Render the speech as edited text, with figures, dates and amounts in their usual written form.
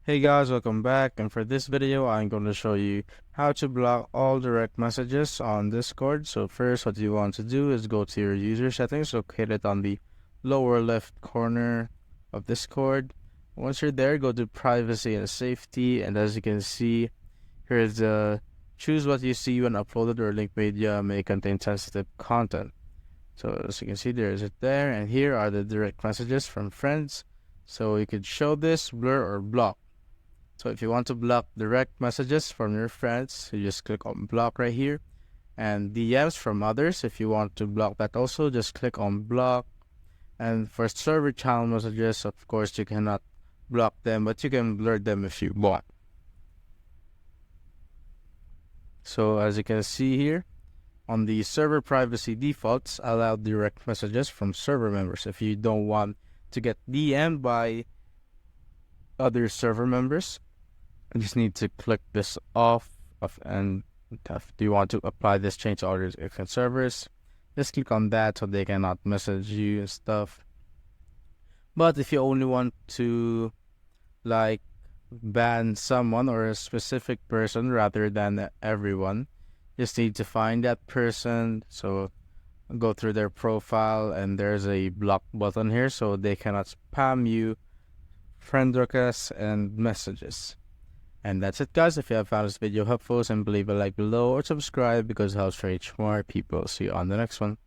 Hey guys, welcome back, and for this video I'm going to show you how to block all direct messages on Discord. So first, what you want to do is go to your user settings located on the lower left corner of Discord. Once you're there, go to privacy and safety, and as you can see, here's the choose what you see when uploaded or linked media may contain sensitive content. So as you can see, there's it there, and here are the direct messages from friends. So you could show this, blur, or block. So if you want to block direct messages from your friends, you just click on block right here. And DMs from others, if you want to block that also, just click on block. And for server channel messages, of course, you cannot block them, but you can blur them if you want. So as you can see here, on the server privacy defaults, allow direct messages from server members. If you don't want to get DM'd by other server members, you just need to click this off and if you want to apply this change to other different servers, just click on that so they cannot message you and stuff. But if you only want to like ban someone or a specific person rather than everyone, just need to find that person. So go through their profile and there's a block button here so they cannot spam you friend requests and messages. And that's it, guys. If you have found this video helpful, simply leave a like below or subscribe because it helps reach more people. See you on the next one.